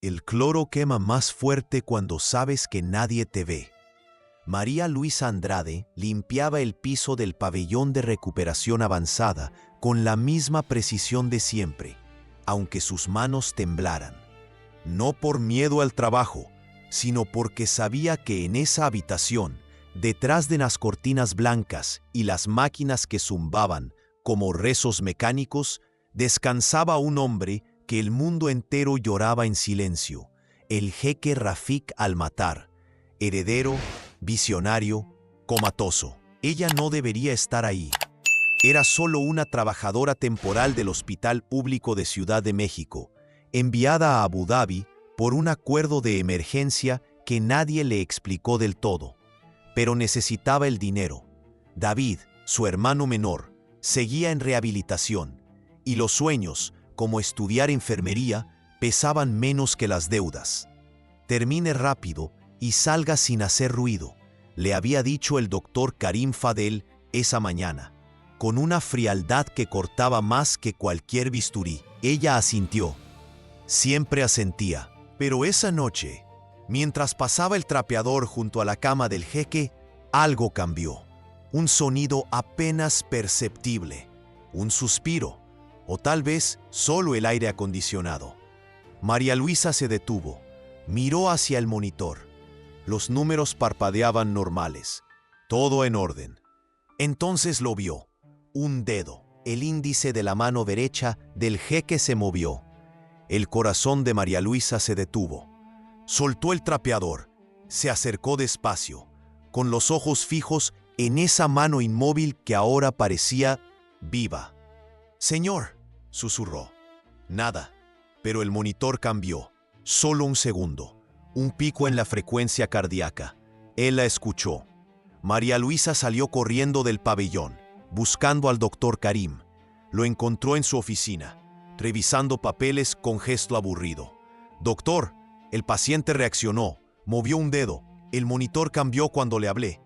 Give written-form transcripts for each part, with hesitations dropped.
El cloro quema más fuerte cuando sabes que nadie te ve. María Luisa Andrade limpiaba el piso del pabellón de recuperación avanzada con la misma precisión de siempre, aunque sus manos temblaran. No por miedo al trabajo, sino porque sabía que en esa habitación, detrás de las cortinas blancas y las máquinas que zumbaban como rezos mecánicos, descansaba un hombre que el mundo entero lloraba en silencio, el jeque Rafik Al-Matar, heredero, visionario, comatoso. Ella no debería estar ahí. Era solo una trabajadora temporal del Hospital Público de Ciudad de México, enviada a Abu Dhabi por un acuerdo de emergencia que nadie le explicó del todo. Pero necesitaba el dinero. David, su hermano menor, seguía en rehabilitación, y los sueños, como estudiar enfermería, pesaban menos que las deudas. Termine rápido y salga sin hacer ruido, le había dicho el doctor Karim Fadel esa mañana, con una frialdad que cortaba más que cualquier bisturí. Ella asintió. Siempre asentía. Pero esa noche, mientras pasaba el trapeador junto a la cama del jeque, algo cambió. Un sonido apenas perceptible, un suspiro, o tal vez solo el aire acondicionado. María Luisa se detuvo, miró hacia el monitor. Los números parpadeaban normales, todo en orden. Entonces lo vio. Un dedo, el índice de la mano derecha del jeque se movió. El corazón de María Luisa se detuvo. Soltó el trapeador, se acercó despacio, con los ojos fijos en esa mano inmóvil que ahora parecía viva. «Señor», susurró. Nada, pero el monitor cambió. Solo un segundo. Un pico en la frecuencia cardíaca. Él la escuchó. María Luisa salió corriendo del pabellón, buscando al doctor Karim. Lo encontró en su oficina, revisando papeles con gesto aburrido. «Doctor», el paciente reaccionó, movió un dedo. El monitor cambió cuando le hablé.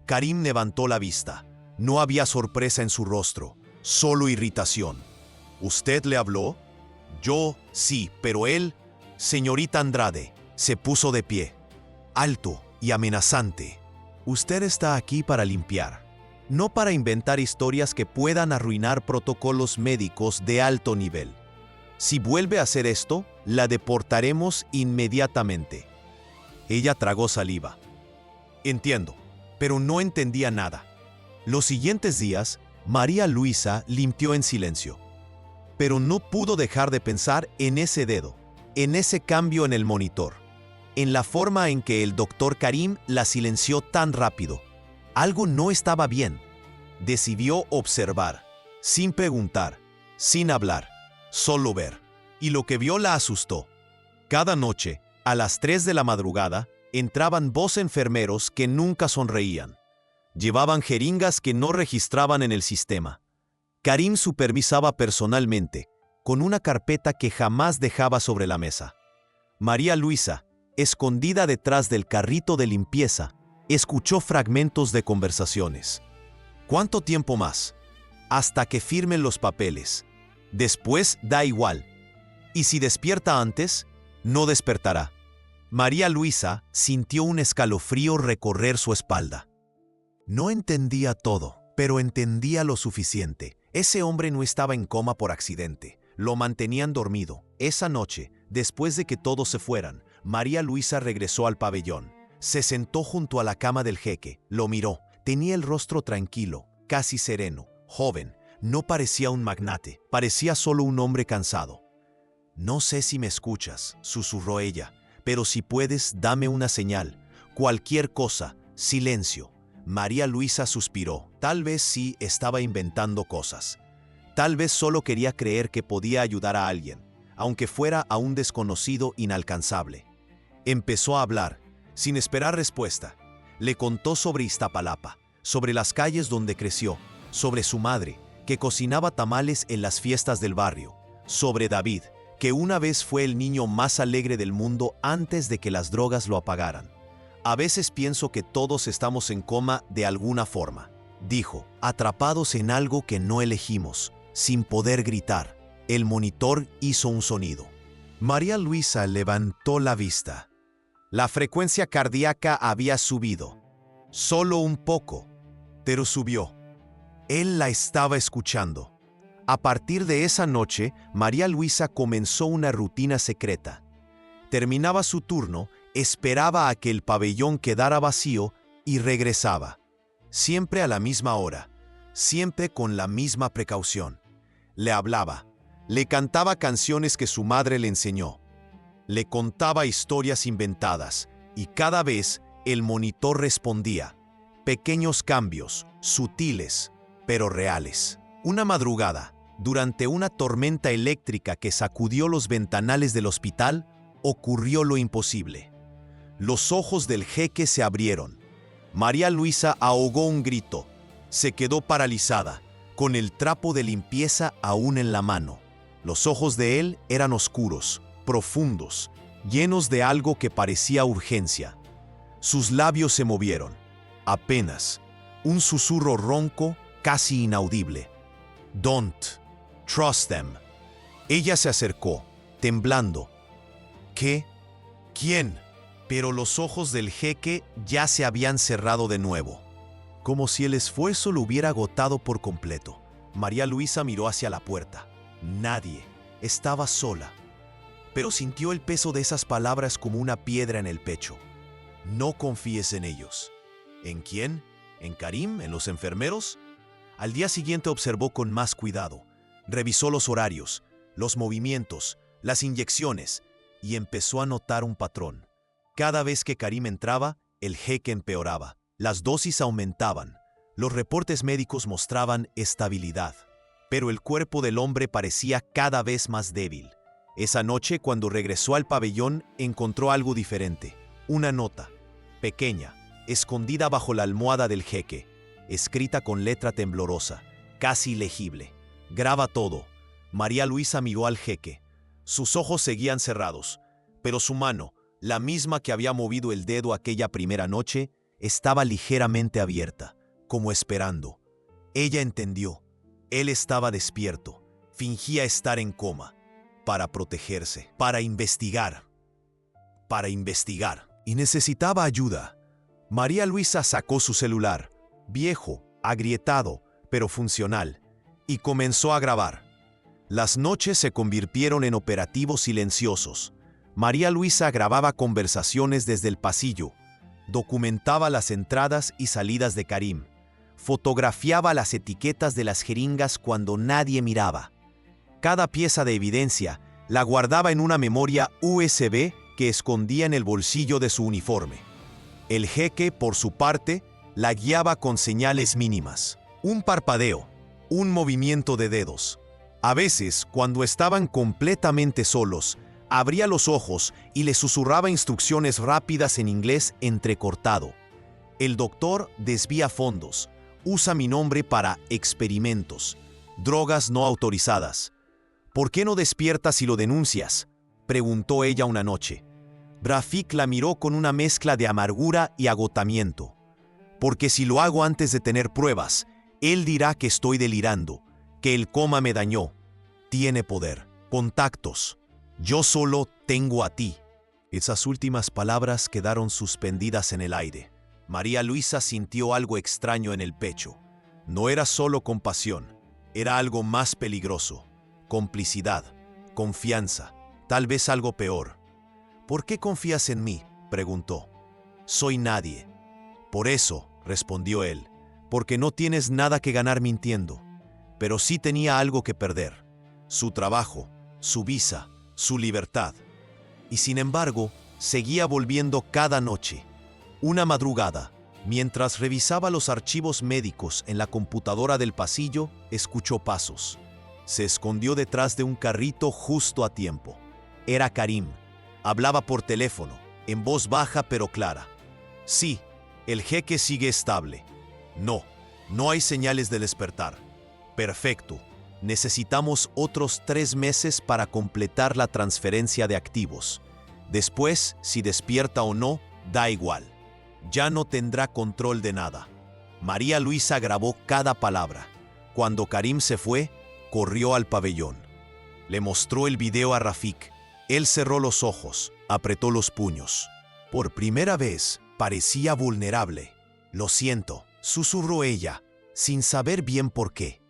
Karim levantó la vista. No había sorpresa en su rostro, solo irritación. «¿Usted le habló?» «Yo, sí, pero él...» «Señorita Andrade», se puso de pie, alto y amenazante. «Usted está aquí para limpiar, no para inventar historias que puedan arruinar protocolos médicos de alto nivel. Si vuelve a hacer esto, la deportaremos inmediatamente». Ella tragó saliva. «Entiendo», pero no entendía nada. Los siguientes días, María Luisa limpió en silencio. Pero no pudo dejar de pensar en ese dedo, en ese cambio en el monitor, en la forma en que el doctor Karim la silenció tan rápido. Algo no estaba bien. Decidió observar, sin preguntar, sin hablar, solo ver. Y lo que vio la asustó. Cada noche, a las 3 de la madrugada, entraban 2 enfermeros que nunca sonreían. Llevaban jeringas que no registraban en el sistema. Karim supervisaba personalmente, con una carpeta que jamás dejaba sobre la mesa. María Luisa, escondida detrás del carrito de limpieza, escuchó fragmentos de conversaciones. «¿Cuánto tiempo más?» «Hasta que firmen los papeles. Después da igual. Y si despierta antes, no despertará». María Luisa sintió un escalofrío recorrer su espalda. No entendía todo, pero entendía lo suficiente. Ese hombre no estaba en coma por accidente. Lo mantenían dormido. Esa noche, después de que todos se fueran, María Luisa regresó al pabellón. Se sentó junto a la cama del jeque. Lo miró. Tenía el rostro tranquilo, casi sereno, joven. No parecía un magnate. Parecía solo un hombre cansado. «No sé si me escuchas», susurró ella. «Pero si puedes, dame una señal. Cualquier cosa. Silencio». María Luisa suspiró. Tal vez sí estaba inventando cosas. Tal vez solo quería creer que podía ayudar a alguien, aunque fuera a un desconocido inalcanzable. Empezó a hablar, sin esperar respuesta. Le contó sobre Iztapalapa, sobre las calles donde creció, sobre su madre, que cocinaba tamales en las fiestas del barrio, sobre David, que una vez fue el niño más alegre del mundo antes de que las drogas lo apagaran. «A veces pienso que todos estamos en coma de alguna forma», dijo, «atrapados en algo que no elegimos, sin poder gritar». El monitor hizo un sonido. María Luisa levantó la vista. La frecuencia cardíaca había subido. Solo un poco, pero subió. Él la estaba escuchando. A partir de esa noche, María Luisa comenzó una rutina secreta. Terminaba su turno, esperaba a que el pabellón quedara vacío y regresaba. Siempre a la misma hora, siempre con la misma precaución. Le hablaba, le cantaba canciones que su madre le enseñó. Le contaba historias inventadas y cada vez el monitor respondía. Pequeños cambios, sutiles, pero reales. Una madrugada, durante una tormenta eléctrica que sacudió los ventanales del hospital, ocurrió lo imposible. Los ojos del jeque se abrieron. María Luisa ahogó un grito. Se quedó paralizada, con el trapo de limpieza aún en la mano. Los ojos de él eran oscuros, profundos, llenos de algo que parecía urgencia. Sus labios se movieron. Apenas, un susurro ronco, casi inaudible. Don't trust them. Ella se acercó, temblando. ¿Qué? ¿Quién? Pero los ojos del jeque ya se habían cerrado de nuevo, como si el esfuerzo lo hubiera agotado por completo. María Luisa miró hacia la puerta. Nadie. Estaba sola. Pero sintió el peso de esas palabras como una piedra en el pecho. No confíes en ellos. ¿En quién? ¿En Karim? ¿En los enfermeros? Al día siguiente observó con más cuidado. Revisó los horarios, los movimientos, las inyecciones y empezó a notar un patrón. Cada vez que Karim entraba, el jeque empeoraba. Las dosis aumentaban. Los reportes médicos mostraban estabilidad. Pero el cuerpo del hombre parecía cada vez más débil. Esa noche, cuando regresó al pabellón, encontró algo diferente. Una nota, pequeña, escondida bajo la almohada del jeque, escrita con letra temblorosa, casi legible. Graba todo. María Luisa miró al jeque. Sus ojos seguían cerrados, pero su mano, la misma que había movido el dedo aquella primera noche, estaba ligeramente abierta, como esperando. Ella entendió. Él estaba despierto, fingía estar en coma, para protegerse, para investigar, y necesitaba ayuda. María Luisa sacó su celular, viejo, agrietado, pero funcional, y comenzó a grabar. Las noches se convirtieron en operativos silenciosos. María Luisa grababa conversaciones desde el pasillo, documentaba las entradas y salidas de Karim, fotografiaba las etiquetas de las jeringas cuando nadie miraba. Cada pieza de evidencia la guardaba en una memoria USB que escondía en el bolsillo de su uniforme. El jeque, por su parte, la guiaba con señales mínimas. Un parpadeo, un movimiento de dedos. A veces, cuando estaban completamente solos, abría los ojos y le susurraba instrucciones rápidas en inglés entrecortado. El doctor desvía fondos. Usa mi nombre para experimentos. Drogas no autorizadas. ¿Por qué no despiertas y lo denuncias?, preguntó ella una noche. Rafik la miró con una mezcla de amargura y agotamiento. Porque si lo hago antes de tener pruebas, él dirá que estoy delirando, que el coma me dañó. Tiene poder, contactos. Yo solo tengo a ti. Esas últimas palabras quedaron suspendidas en el aire. María Luisa sintió algo extraño en el pecho. No era solo compasión, era algo más peligroso. Complicidad, confianza, tal vez algo peor. ¿Por qué confías en mí?, preguntó. Soy nadie. Por eso, respondió él, porque no tienes nada que ganar mintiendo. Pero sí tenía algo que perder. Su trabajo, su visa, su libertad. Y sin embargo, seguía volviendo cada noche. Una madrugada, mientras revisaba los archivos médicos en la computadora del pasillo, escuchó pasos. Se escondió detrás de un carrito justo a tiempo. Era Karim. Hablaba por teléfono, en voz baja pero clara. Sí, el jeque sigue estable. No, no hay señales de despertar. Perfecto. Necesitamos otros 3 meses para completar la transferencia de activos. Después, si despierta o no, da igual. Ya no tendrá control de nada. María Luisa grabó cada palabra. Cuando Karim se fue, corrió al pabellón. Le mostró el video a Rafik. Él cerró los ojos, apretó los puños. Por primera vez, parecía vulnerable. «Lo siento», susurró ella, sin saber bien por qué.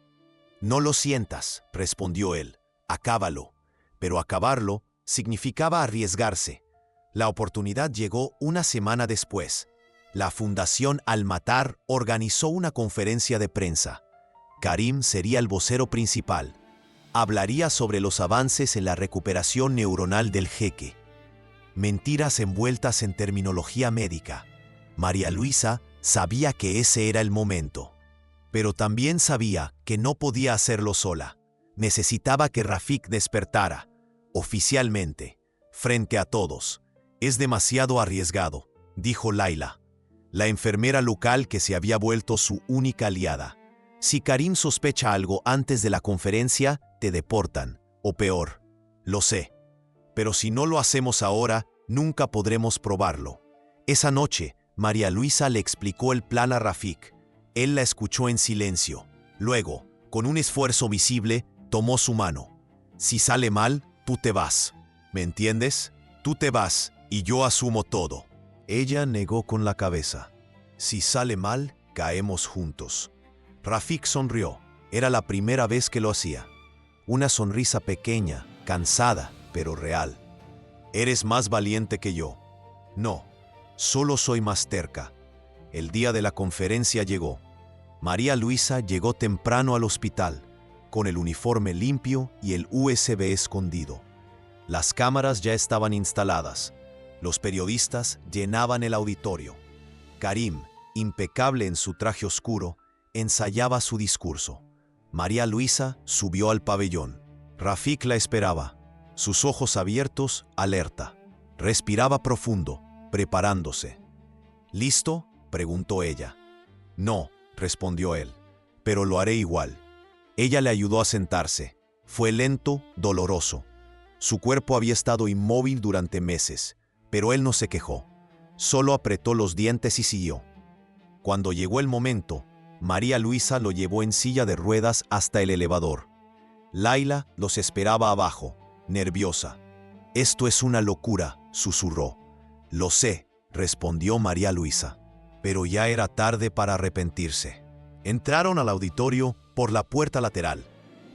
«No lo sientas», respondió él. «Acábalo». Pero acabarlo significaba arriesgarse. La oportunidad llegó una semana después. La Fundación Al-Matar organizó una conferencia de prensa. Karim sería el vocero principal. Hablaría sobre los avances en la recuperación neuronal del jeque. Mentiras envueltas en terminología médica. María Luisa sabía que ese era el momento. Pero también sabía que no podía hacerlo sola. Necesitaba que Rafik despertara, oficialmente, frente a todos. «Es demasiado arriesgado», dijo Laila, la enfermera local que se había vuelto su única aliada. «Si Karim sospecha algo antes de la conferencia, te deportan, o peor. Lo sé. Pero si no lo hacemos ahora, nunca podremos probarlo». Esa noche, María Luisa le explicó el plan a Rafik. Él la escuchó en silencio. Luego, con un esfuerzo visible, tomó su mano. «Si sale mal, tú te vas. ¿Me entiendes? Tú te vas y yo asumo todo». Ella negó con la cabeza. «Si sale mal, caemos juntos». Rafik sonrió. Era la primera vez que lo hacía. Una sonrisa pequeña, cansada, pero real. «¿Eres más valiente que yo?» «No, solo soy más terca». El día de la conferencia llegó. María Luisa llegó temprano al hospital, con el uniforme limpio y el USB escondido. Las cámaras ya estaban instaladas. Los periodistas llenaban el auditorio. Karim, impecable en su traje oscuro, ensayaba su discurso. María Luisa subió al pabellón. Rafik la esperaba, sus ojos abiertos, alerta. Respiraba profundo, preparándose. «¿Listo?», preguntó ella. «No», respondió él, «pero lo haré igual». Ella le ayudó a sentarse. Fue lento, doloroso. Su cuerpo había estado inmóvil durante meses, pero él no se quejó. Solo apretó los dientes y siguió. Cuando llegó el momento, María Luisa lo llevó en silla de ruedas hasta el elevador. Laila los esperaba abajo, nerviosa. «Esto es una locura», susurró. «Lo sé», respondió María Luisa. Pero ya era tarde para arrepentirse. Entraron al auditorio por la puerta lateral.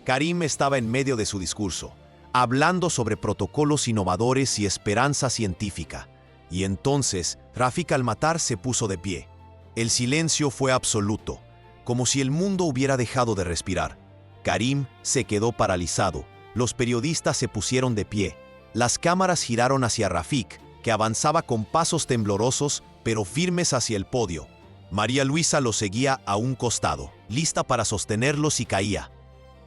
Karim estaba en medio de su discurso, hablando sobre protocolos innovadores y esperanza científica. Y entonces, Rafik Al-Matar se puso de pie. El silencio fue absoluto, como si el mundo hubiera dejado de respirar. Karim se quedó paralizado. Los periodistas se pusieron de pie. Las cámaras giraron hacia Rafik, que avanzaba con pasos temblorosos, pero firmes hacia el podio. María Luisa lo seguía a un costado, lista para sostenerlo si caía.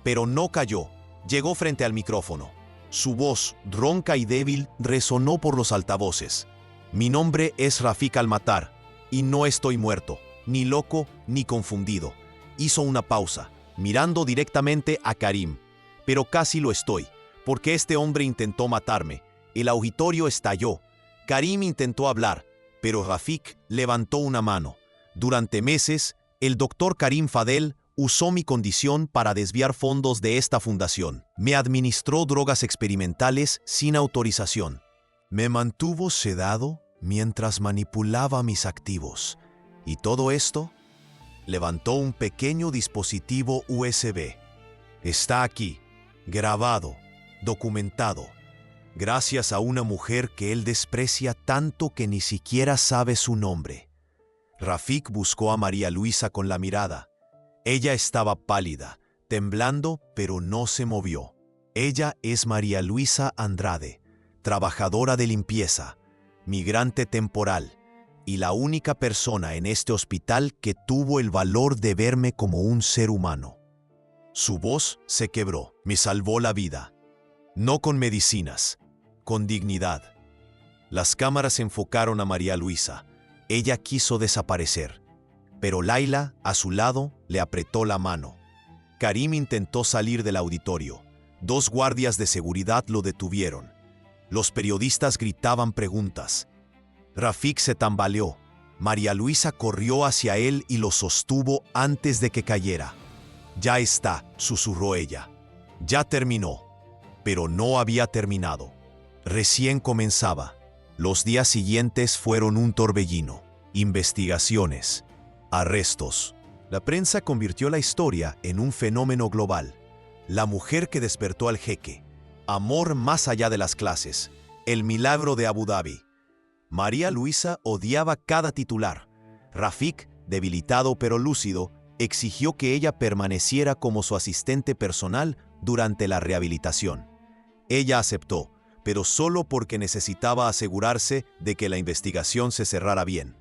Pero no cayó. Llegó frente al micrófono. Su voz, ronca y débil, resonó por los altavoces. «Mi nombre es Rafik Al-Matar, y no estoy muerto, ni loco, ni confundido». Hizo una pausa, mirando directamente a Karim. «Pero casi lo estoy, porque este hombre intentó matarme». El auditorio estalló. Karim intentó hablar, pero Rafik levantó una mano. «Durante meses, el doctor Karim Fadel usó mi condición para desviar fondos de esta fundación. Me administró drogas experimentales sin autorización. Me mantuvo sedado mientras manipulaba mis activos. ¿Y todo esto?». Levantó un pequeño dispositivo USB. «Está aquí, grabado, documentado, gracias a una mujer que él desprecia tanto que ni siquiera sabe su nombre». Rafik buscó a María Luisa con la mirada. Ella estaba pálida, temblando, pero no se movió. «Ella es María Luisa Andrade, trabajadora de limpieza, migrante temporal, y la única persona en este hospital que tuvo el valor de verme como un ser humano». Su voz se quebró. «Me salvó la vida. No con medicinas, con dignidad». Las cámaras enfocaron a María Luisa. Ella quiso desaparecer, pero Laila, a su lado, le apretó la mano. Karim intentó salir del auditorio. 2 guardias de seguridad lo detuvieron. Los periodistas gritaban preguntas. Rafik se tambaleó. María Luisa corrió hacia él y lo sostuvo antes de que cayera. «Ya está», susurró ella. «Ya terminó». Pero no había terminado. Recién comenzaba. Los días siguientes fueron un torbellino. Investigaciones, arrestos. La prensa convirtió la historia en un fenómeno global. La mujer que despertó al jeque. Amor más allá de las clases. El milagro de Abu Dhabi. María Luisa odiaba cada titular. Rafik, debilitado pero lúcido, exigió que ella permaneciera como su asistente personal durante la rehabilitación. Ella aceptó, pero solo porque necesitaba asegurarse de que la investigación se cerrara bien.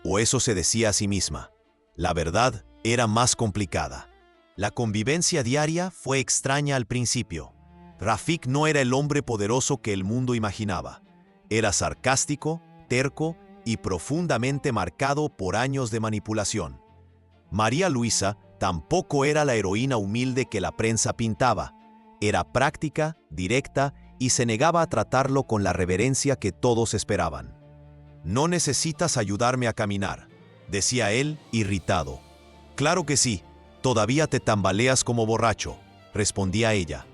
O eso se decía a sí misma. La verdad era más complicada. La convivencia diaria fue extraña al principio. Rafik no era el hombre poderoso que el mundo imaginaba. Era sarcástico, terco y profundamente marcado por años de manipulación. María Luisa tampoco era la heroína humilde que la prensa pintaba. Era práctica, directa y se negaba a tratarlo con la reverencia que todos esperaban. «No necesitas ayudarme a caminar», decía él, irritado. «Claro que sí, todavía te tambaleas como borracho», respondía ella.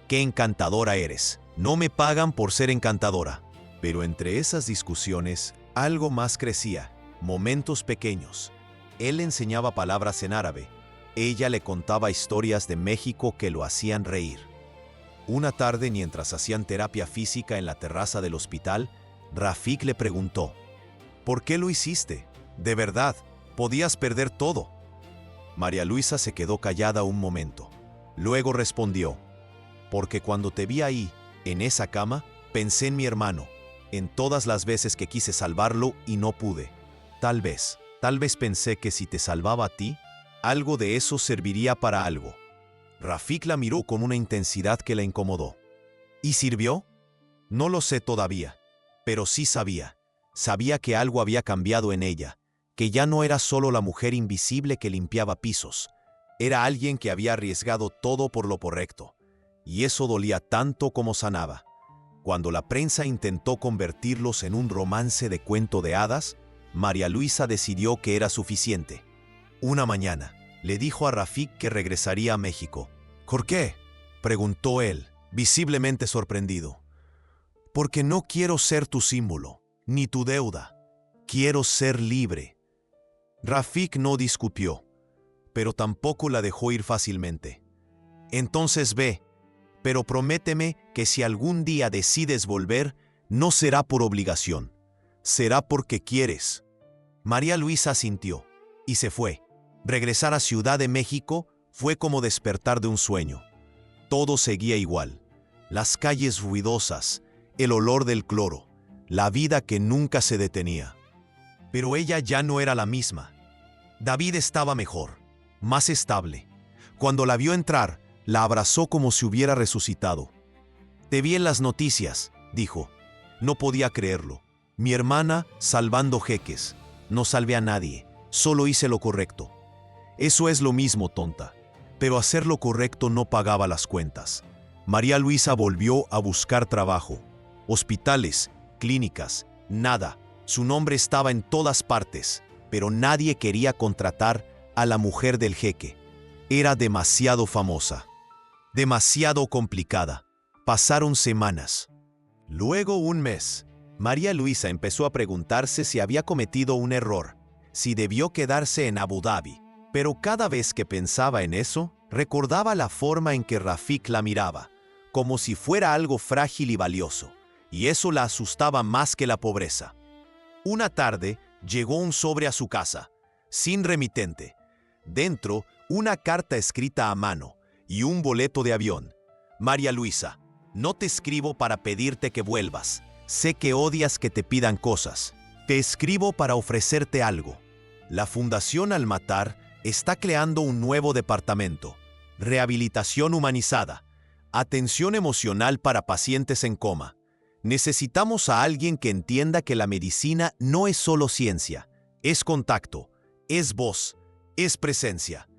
«Qué encantadora eres. No me pagan por ser encantadora». Pero entre esas discusiones, algo más crecía, momentos pequeños. Él enseñaba palabras en árabe. Ella le contaba historias de México que lo hacían reír. Una tarde, mientras hacían terapia física en la terraza del hospital, Rafik le preguntó: «¿Por qué lo hiciste? De verdad, podías perder todo». María Luisa se quedó callada un momento. Luego respondió: «Porque cuando te vi ahí, en esa cama, pensé en mi hermano, en todas las veces que quise salvarlo y no pude. Tal vez pensé que si te salvaba a ti, algo de eso serviría para algo». Rafik la miró con una intensidad que la incomodó. ¿Y sirvió? No lo sé todavía, pero sí sabía. Sabía que algo había cambiado en ella, que ya no era solo la mujer invisible que limpiaba pisos. Era alguien que había arriesgado todo por lo correcto, y eso dolía tanto como sanaba. Cuando la prensa intentó convertirlos en un romance de cuento de hadas, María Luisa decidió que era suficiente. Una mañana, le dijo a Rafik que regresaría a México. «¿Por qué?», preguntó él, visiblemente sorprendido. «Porque no quiero ser tu símbolo, ni tu deuda. Quiero ser libre». Rafik no discutió, pero tampoco la dejó ir fácilmente. «Entonces ve, pero prométeme que si algún día decides volver, no será por obligación, será porque quieres». María Luisa asintió y se fue. Regresar a Ciudad de México fue como despertar de un sueño. Todo seguía igual. Las calles ruidosas, el olor del cloro, la vida que nunca se detenía. Pero ella ya no era la misma. David estaba mejor, más estable. Cuando la vio entrar, la abrazó como si hubiera resucitado. «Te vi en las noticias», dijo. No podía creerlo. «Mi hermana salvando jeques. No salvé a nadie, solo hice lo correcto». «Eso es lo mismo, tonta». Pero hacer lo correcto no pagaba las cuentas. María Luisa volvió a buscar trabajo. Hospitales, clínicas, nada. Su nombre estaba en todas partes, pero nadie quería contratar a la mujer del jeque. Era demasiado famosa, demasiado complicada. Pasaron semanas. Luego un mes. María Luisa empezó a preguntarse si había cometido un error, si debió quedarse en Abu Dhabi. Pero cada vez que pensaba en eso, recordaba la forma en que Rafik la miraba, como si fuera algo frágil y valioso, y eso la asustaba más que la pobreza. Una tarde llegó un sobre a su casa, sin remitente. Dentro, una carta escrita a mano y un boleto de avión. «María Luisa, no te escribo para pedirte que vuelvas. Sé que odias que te pidan cosas. Te escribo para ofrecerte algo. La Fundación Al-Matar está creando un nuevo departamento, rehabilitación humanizada, atención emocional para pacientes en coma. Necesitamos a alguien que entienda que la medicina no es solo ciencia, es contacto, es voz, es presencia.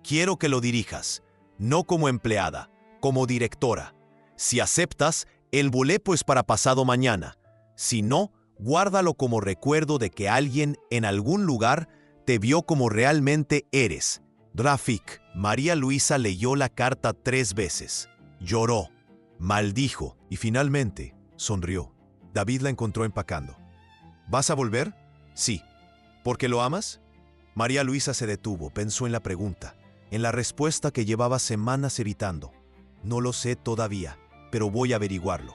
Quiero que lo dirijas, no como empleada, como directora. Si aceptas, el boleto es para pasado mañana. Si no, guárdalo como recuerdo de que alguien en algún lugar te vio como realmente eres. Rafik». María Luisa leyó la carta 3 veces. Lloró, maldijo y finalmente sonrió. David la encontró empacando. ¿Vas a volver? Sí. ¿Porque lo amas? María Luisa se detuvo, pensó en la pregunta, en la respuesta que llevaba semanas evitando. No lo sé todavía, pero voy a averiguarlo.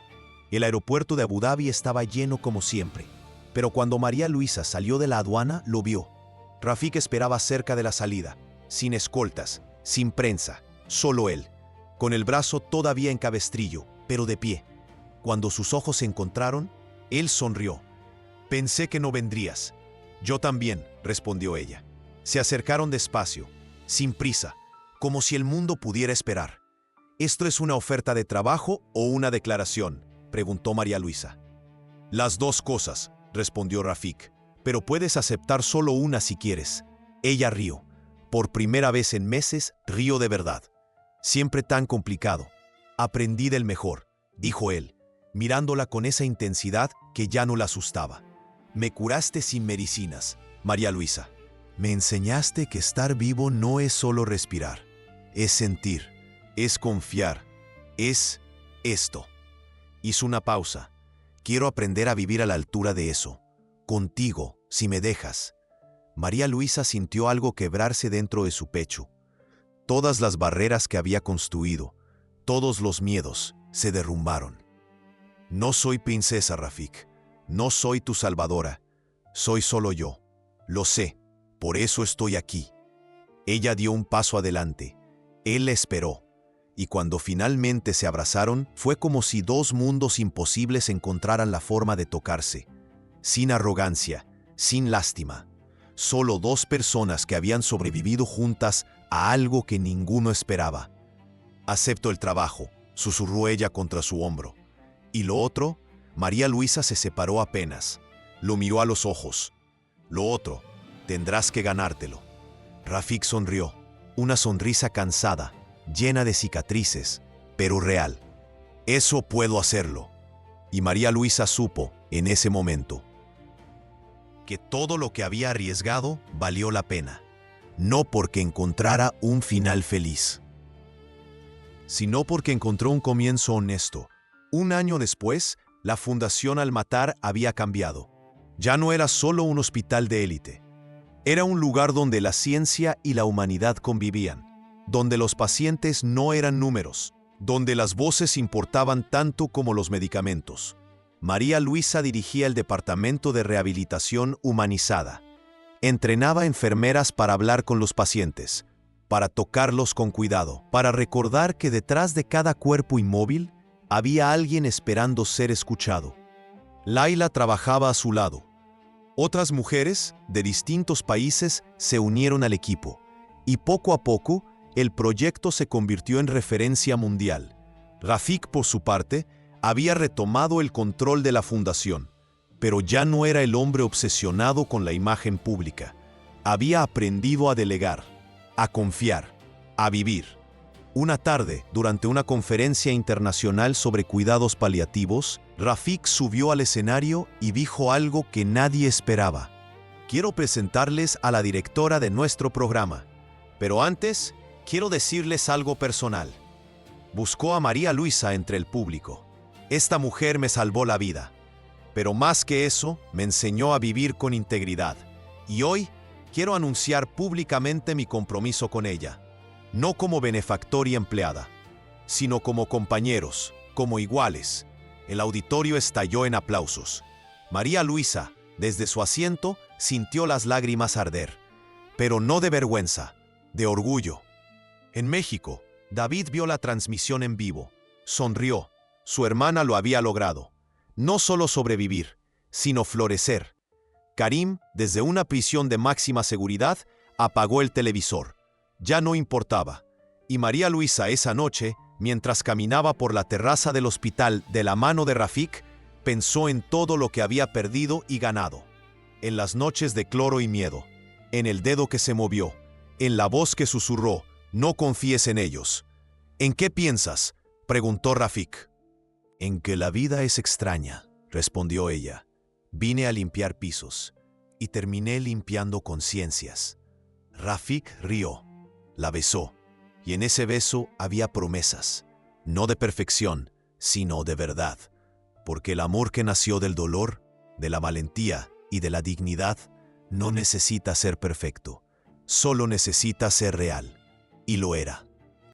El aeropuerto de Abu Dhabi estaba lleno como siempre, pero cuando María Luisa salió de la aduana, lo vio. Rafik esperaba cerca de la salida, sin escoltas, sin prensa, solo él, con el brazo todavía en cabestrillo, pero de pie. Cuando sus ojos se encontraron, él sonrió. Pensé que no vendrías. Yo también, respondió ella. Se acercaron despacio, sin prisa, como si el mundo pudiera esperar. ¿Esto es una oferta de trabajo o una declaración?, preguntó María Luisa. Las dos cosas, respondió Rafik, pero puedes aceptar solo una si quieres. Ella rió. Por primera vez en meses, rió de verdad. Siempre tan complicado. Aprendí del mejor, dijo él, mirándola con esa intensidad que ya no la asustaba. Me curaste sin medicinas, María Luisa. Me enseñaste que estar vivo no es solo respirar, es sentir, es confiar, es esto. Hizo una pausa. Quiero aprender a vivir a la altura de eso. Contigo, si me dejas. María Luisa sintió algo quebrarse dentro de su pecho. Todas las barreras que había construido, todos los miedos, se derrumbaron. No soy princesa, Rafik. No soy tu salvadora. Soy solo yo. Lo sé. Por eso estoy aquí. Ella dio un paso adelante. Él la esperó. Y cuando finalmente se abrazaron, fue como si dos mundos imposibles encontraran la forma de tocarse. Sin arrogancia, sin lástima. Solo dos personas que habían sobrevivido juntas a algo que ninguno esperaba. Acepto el trabajo, susurró ella contra su hombro. Y lo otro, María Luisa se separó apenas. Lo miró a los ojos. Lo otro, tendrás que ganártelo. Rafik sonrió, una sonrisa cansada, llena de cicatrices, pero real. Eso puedo hacerlo. Y María Luisa supo, en ese momento, que todo lo que había arriesgado valió la pena. No porque encontrara un final feliz, sino porque encontró un comienzo honesto. Un año después, la Fundación Al-Matar había cambiado. Ya no era solo un hospital de élite. Era un lugar donde la ciencia y la humanidad convivían, donde los pacientes no eran números, donde las voces importaban tanto como los medicamentos. María Luisa dirigía el Departamento de Rehabilitación Humanizada. Entrenaba enfermeras para hablar con los pacientes, para tocarlos con cuidado, para recordar que detrás de cada cuerpo inmóvil había alguien esperando ser escuchado. Laila trabajaba a su lado. Otras mujeres de distintos países se unieron al equipo, y poco a poco el proyecto se convirtió en referencia mundial. Rafik, por su parte, había retomado el control de la fundación, pero ya no era el hombre obsesionado con la imagen pública. Había aprendido a delegar, a confiar, a vivir. Una tarde, durante una conferencia internacional sobre cuidados paliativos, Rafik subió al escenario y dijo algo que nadie esperaba. Quiero presentarles a la directora de nuestro programa, pero antes quiero decirles algo personal. Buscó a María Luisa entre el público. Esta mujer me salvó la vida, pero más que eso, me enseñó a vivir con integridad. Y hoy quiero anunciar públicamente mi compromiso con ella. No como benefactor y empleada, sino como compañeros, como iguales. El auditorio estalló en aplausos. María Luisa, desde su asiento, sintió las lágrimas arder, pero no de vergüenza, de orgullo. En México, David vio la transmisión en vivo. Sonrió. Su hermana lo había logrado. No solo sobrevivir, sino florecer. Karim, desde una prisión de máxima seguridad, apagó el televisor. Ya no importaba. Y María Luisa esa noche, mientras caminaba por la terraza del hospital de la mano de Rafik, pensó en todo lo que había perdido y ganado. En las noches de cloro y miedo, en el dedo que se movió, en la voz que susurró, no confíes en ellos. ¿En qué piensas?, preguntó Rafik. En que la vida es extraña, respondió ella. Vine a limpiar pisos y terminé limpiando conciencias. Rafik rió. La besó, y en ese beso había promesas, no de perfección, sino de verdad. porque el amor que nació del dolor, de la valentía y de la dignidad no necesita ser perfecto, solo necesita ser real, y lo era.